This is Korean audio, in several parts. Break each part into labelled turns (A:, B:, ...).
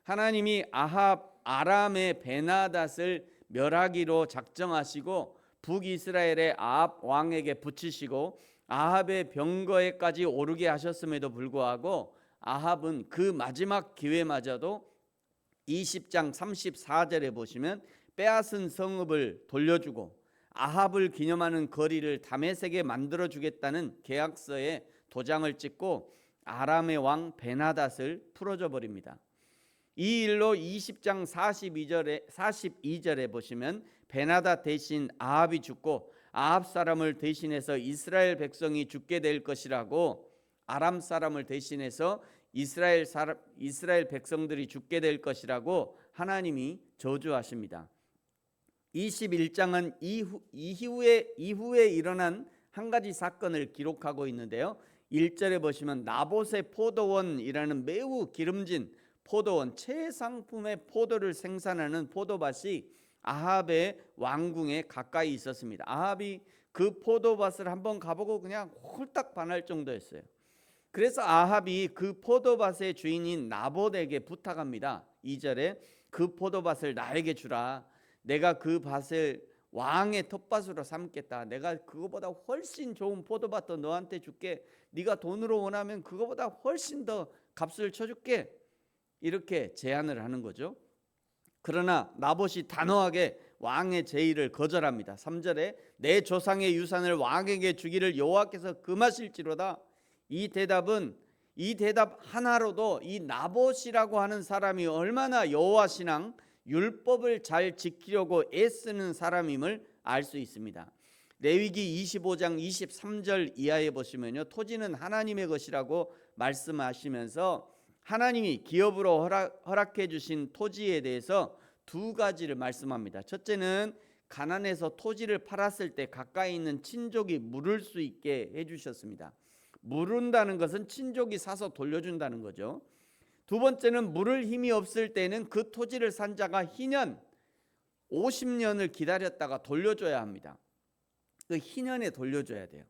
A: 하나님이 아람의 베나닷을 멸하기로 작정하시고 북이스라엘의 아합 왕에게 붙이시고 아합의 병거에까지 오르게 하셨음에도 불구하고 아합은 그 마지막 기회마저도 20장 34절에 보시면 빼앗은 성읍을 돌려주고 아합을 기념하는 거리를 다메섹에 만들어주겠다는 계약서에 도장을 찍고 아람의 왕 베나닷을 풀어줘 버립니다. 이 일로 20장 42절에 보시면 베나닷 대신 아합이 죽고 아합 사람을 대신해서 이스라엘 백성이 죽게 될 것이라고, 아람 사람을 대신해서 이스라엘 백성들이 죽게 될 것이라고 하나님이 저주하십니다. 21장은 이후에 일어난 한 가지 사건을 기록하고 있는데요. 1절에 보시면 나봇의 포도원이라는 매우 기름진 포도원, 최상품의 포도를 생산하는 포도밭이 아합의 왕궁에 가까이 있었습니다. 아합이 그 포도밭을 한번 가보고 그냥 홀딱 반할 정도였어요. 그래서 아합이 그 포도밭의 주인인 나봇에게 부탁합니다. 2절에 그 포도밭을 나에게 주라. 내가 그 밭을 왕의 텃밭으로 삼겠다. 내가 그거보다 훨씬 좋은 포도밭도 너한테 줄게. 네가 돈으로 원하면 그거보다 훨씬 더 값을 쳐줄게. 이렇게 제안을 하는 거죠. 그러나 나봇이 단호하게 왕의 제의를 거절합니다. 3절에 내 조상의 유산을 왕에게 주기를 여호와께서 금하실지로다. 이 대답 하나로도 이 나봇이라고 하는 사람이 얼마나 여호와 신앙 율법을 잘 지키려고 애쓰는 사람임을 알 수 있습니다. 레위기 25장 23절 이하에 보시면요, 토지는 하나님의 것이라고 말씀하시면서 하나님이 기업으로 허락해 주신 토지에 대해서 두 가지를 말씀합니다. 첫째는 가나안에서 토지를 팔았을 때 가까이 있는 친족이 물을 수 있게 해주셨습니다. 물은다는 것은 친족이 사서 돌려준다는 거죠. 두 번째는 물을 힘이 없을 때는 그 토지를 산 자가 희년 50년을 기다렸다가 돌려줘야 합니다. 그 희년에 돌려줘야 돼요.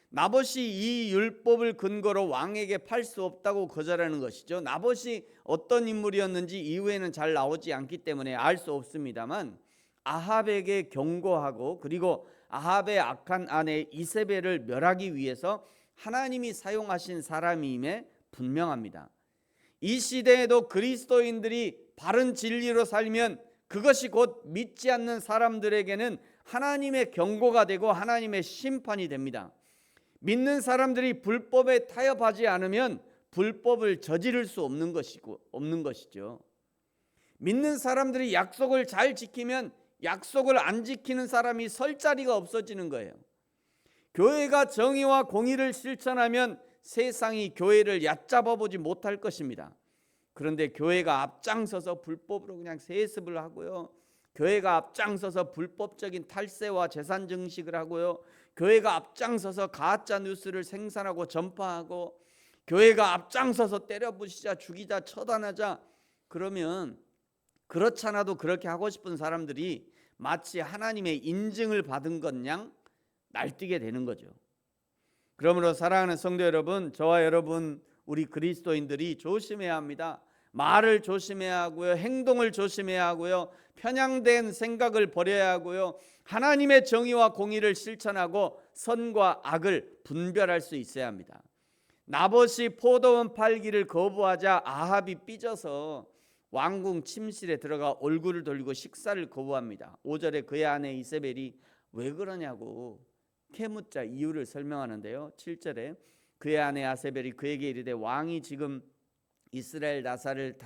A: 나봇이 이 율법을 근거로 왕에게 팔 수 없다고 거절하는 것이죠. 나봇이 어떤 인물이었는지 이후에는 잘 나오지 않기 때문에 알 수 없습니다만 아합에게 경고하고 그리고 아합의 악한 아내 이세벨을 멸하기 위해서 하나님이 사용하신 사람임에 분명합니다. 이 시대에도 그리스도인들이 바른 진리로 살면 그것이 곧 믿지 않는 사람들에게는 하나님의 경고가 되고 하나님의 심판이 됩니다. 믿는 사람들이 불법에 타협하지 않으면 불법을 저지를 수 없는 것이죠. 믿는 사람들이 약속을 잘 지키면 약속을 안 지키는 사람이 설 자리가 없어지는 거예요. 교회가 정의와 공의를 실천하면 세상이 교회를 얕잡아 보지 못할 것입니다. 그런데 교회가 앞장서서 불법으로 그냥 세습을 하고요, 교회가 앞장서서 불법적인 탈세와 재산 증식을 하고요, 교회가 앞장서서 가짜 뉴스를 생산하고 전파하고, 교회가 앞장서서 때려부시자 죽이자 처단하자, 그러면 그렇잖아도 그렇게 하고 싶은 사람들이 마치 하나님의 인증을 받은 것 양 날뛰게 되는 거죠. 그러므로 사랑하는 성도 여러분, 저와 여러분 우리 그리스도인들이 조심해야 합니다. 말을 조심해야 하고요, 행동을 조심해야 하고요, 편향된 생각을 버려야 하고요, 하나님의 정의와 공의를 실천하고 선과 악을 분별할 수 있어야 합니다. 나봇이 포도원 팔기를 거부하자 아합이 삐져서 왕궁 침실에 들어가 얼굴을 돌리고 식사를 거부합니다. 5절에 그의 아내 이세벨이 왜 그러냐고 캐묻자 이유를 설명하는데요. 7절에 그의 아내 아세벨이 그에게 이르되 왕이 지금 이스라엘 나사를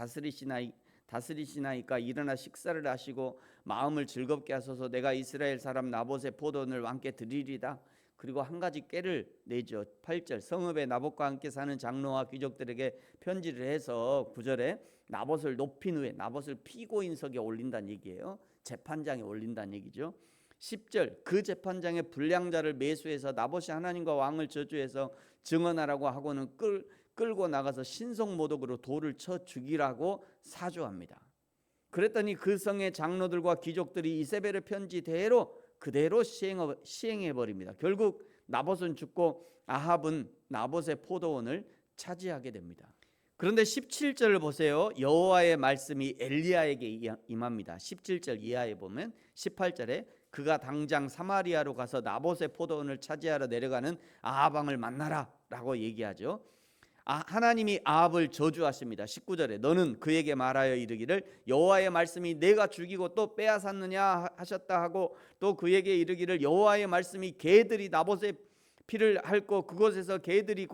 A: 다스리시나이까 일어나 식사를 하시고 마음을 즐겁게 하소서. 내가 이스라엘 사람 나봇의 포도원을 왕께 드리리다. 그리고 한 가지 꾀를 내죠. 8절 성읍에 나봇과 함께 사는 장로와 귀족들에게 편지를 해서 9절에 나봇을 높인 후에 나봇을 피고인석에 올린다는 얘기예요. 재판장에 올린다는 얘기죠. 10절 그 재판장에 불량자를 매수해서 나봇이 하나님과 왕을 저주해서 증언하라고 하고는 끌고 나가서 신성모독으로 돌을 쳐 죽이라고 사주합니다. 그랬더니 그 성의 장로들과 귀족들이 이세벨의 편지 그대로 시행해버립니다. 결국 나봇은 죽고 아합은 나봇의 포도원을 차지하게 됩니다. 그런데 17절을 보세요. 여호와의 말씀이 엘리야에게 임합니다. 17절 이하에 보면 18절에 그가 당장 사마리아로 가서 나봇의 포도원을 차지하러 내려가는 아합 왕을 만나라 라고 얘기하죠. 하나님이 아합을 저주하십니다. 19절에 너는 그에게 말하여 이르기를 여호와의 말씀이 내가 죽이고 또 빼앗았느냐 하셨다 하고 또 그에게 이르기를 여호와의 말씀이 개들이 나봇의 피를 핥고 그곳에서 개들이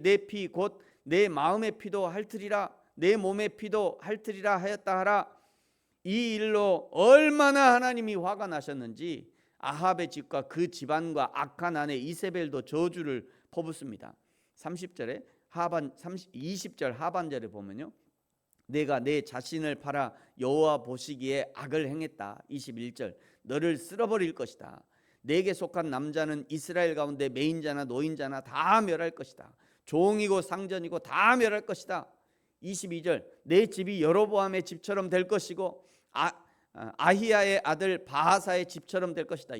A: 내 피 곧 내 마음의 피도 핥으리라 내 몸의 피도 핥으리라 하였다 하라. 이 일로 얼마나 하나님이 화가 나셨는지 아합의 집과 그 집안과 악한 아내 이세벨도 저주를 퍼붓습니다. 30절에 20절 하반절에 보면요. 내가 내 자신을 팔아 여호와 보시기에 악을 행했다. 21절 너를 쓸어버릴 것이다. 내게 속한 남자는 이스라엘 가운데 매인자나 노인자나 다 멸할 것이다. 종이고 상전이고 다 멸할 것이다. 22절 내 집이 여로보암의 집처럼 될 것이고 아히야의 아들 바하사의 집처럼 될 것이다.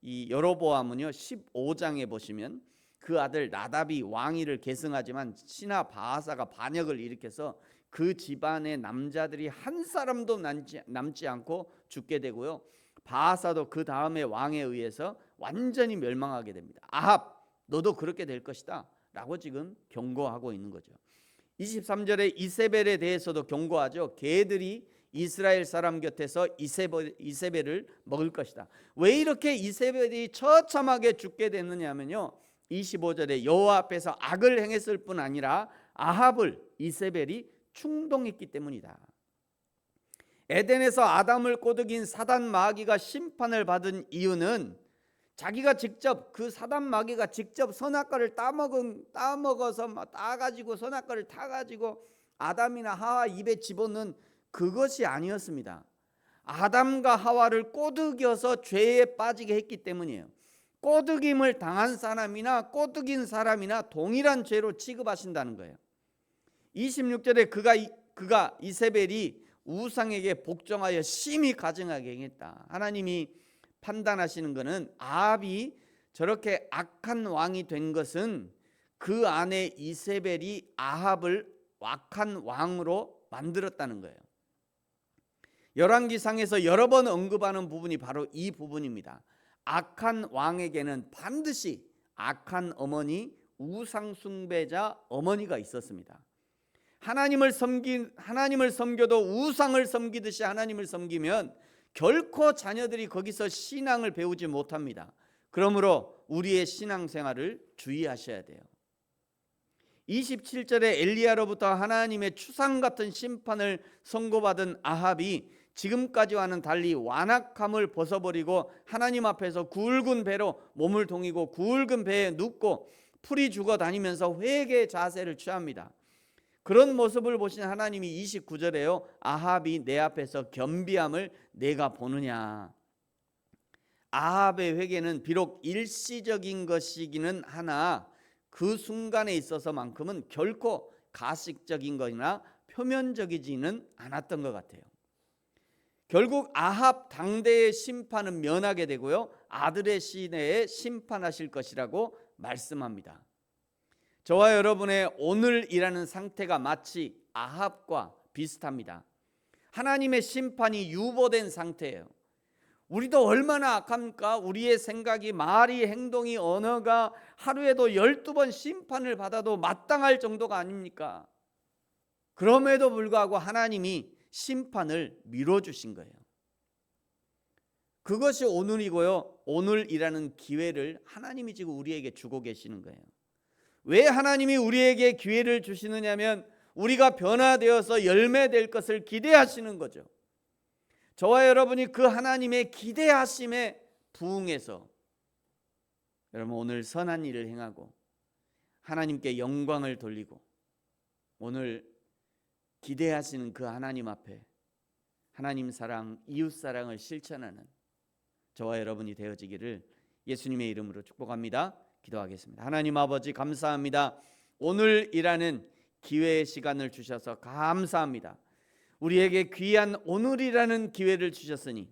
A: 이 여로보암은요 15장에 보시면 그 아들 나답이 왕위를 계승하지만 신하 바하사가 반역을 일으켜서 그 집안의 남자들이 한 사람도 남지 않고 죽게 되고요. 바하사도 그 다음에 왕에 의해서 완전히 멸망하게 됩니다. 아합 너도 그렇게 될 것이다 라고 지금 경고하고 있는 거죠. 23절에 이세벨에 대해서도 경고하죠. 개들이 이스라엘 사람 곁에서 이세벨을 먹을 것이다. 왜 이렇게 이세벨이 처참하게 죽게 됐느냐면요 25절에 여호와 앞에서 악을 행했을 뿐 아니라 아합을 이세벨이 충동했기 때문이다. 에덴에서 아담을 꼬드긴 사단 마귀가 심판을 받은 이유는 자기가 직접 그 사단 마귀가 직접 선악과를 따먹어서 따가지고 선악과를 타가지고 아담이나 하와 입에 집어넣은 그것이 아니었습니다. 아담과 하와를 꼬드겨서 죄에 빠지게 했기 때문이에요. 꼬드김을 당한 사람이나 꼬드긴 사람이나 동일한 죄로 취급하신다는 거예요. 26절에 그가 이세벨이 우상에게 복종하여 심히 가증하게 행했다. 하나님이 판단하시는 것은 아합이 저렇게 악한 왕이 된 것은 그 아내 이세벨이 아합을 악한 왕으로 만들었다는 거예요. 열왕기상에서 여러 번 언급하는 부분이 바로 이 부분입니다. 악한 왕에게는 반드시 악한 어머니, 우상 숭배자 어머니가 있었습니다. 하나님을 섬겨도 우상을 섬기듯이 하나님을 섬기면 결코 자녀들이 거기서 신앙을 배우지 못합니다. 그러므로 우리의 신앙생활을 주의하셔야 돼요. 27절에 엘리야로부터 하나님의 추상 같은 심판을 선고받은 아합이 지금까지와는 달리 완악함을 벗어버리고 하나님 앞에서 굵은 배로 몸을 동이고 굵은 배에 눕고 풀이 죽어 다니면서 회개의 자세를 취합니다. 그런 모습을 보신 하나님이 29절에요. 아합이 내 앞에서 겸비함을 내가 보느냐. 아합의 회개는 비록 일시적인 것이기는 하나 그 순간에 있어서만큼은 결코 가식적인 것이나 표면적이지는 않았던 것 같아요. 결국 아합 당대의 심판은 면하게 되고요. 아들의 시내에 심판하실 것이라고 말씀합니다. 저와 여러분의 오늘이라는 상태가 마치 아합과 비슷합니다. 하나님의 심판이 유보된 상태예요. 우리도 얼마나 악합니까? 우리의 생각이, 말이, 행동이, 언어가 하루에도 12번 심판을 받아도 마땅할 정도가 아닙니까? 그럼에도 불구하고 하나님이 심판을 미뤄주신 거예요. 그것이 오늘이고요. 오늘이라는 기회를 하나님이 지금 우리에게 주고 계시는 거예요. 왜 하나님이 우리에게 기회를 주시느냐면 우리가 변화되어서 열매될 것을 기대하시는 거죠. 저와 여러분이 그 하나님의 기대하심에 부응해서 여러분 오늘 선한 일을 행하고 하나님께 영광을 돌리고 오늘 기대하시는 그 하나님 앞에 하나님 사랑, 이웃 사랑을 실천하는 저와 여러분이 되어지기를 예수님의 이름으로 축복합니다. 기도하겠습니다. 하나님 아버지 감사합니다. 오늘이라는 기회의 시간을 주셔서 감사합니다. 우리에게 귀한 오늘이라는 기회를 주셨으니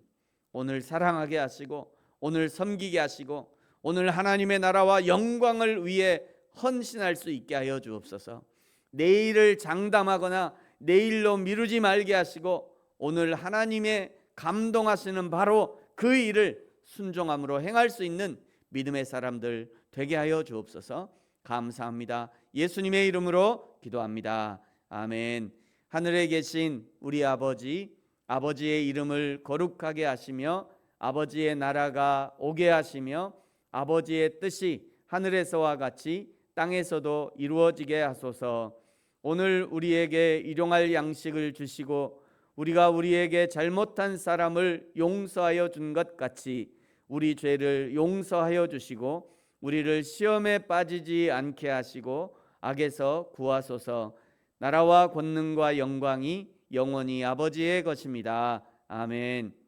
A: 오늘 사랑하게 하시고 오늘 섬기게 하시고 오늘 하나님의 나라와 영광을 위해 헌신할 수 있게 하여 주옵소서. 내일을 장담하거나 내일로 미루지 말게 하시고 오늘 하나님의 감동하시는 바로 그 일을 순종함으로 행할 수 있는 믿음의 사람들 되게 하여 주옵소서. 감사합니다. 예수님의 이름으로 기도합니다. 아멘. 하늘에 계신 우리 아버지, 아버지의 이름을 거룩하게 하시며 아버지의 나라가 오게 하시며 아버지의 뜻이 하늘에서와 같이 땅에서도 이루어지게 하소서. 오늘 우리에게 일용할 양식을 주시고 우리가 우리에게 잘못한 사람을 용서하여 준 것 같이 우리 죄를 용서하여 주시고 우리를 시험에 빠지지 않게 하시고 악에서 구하소서. 나라와 권능과 영광이 영원히 아버지의 것입니다. 아멘.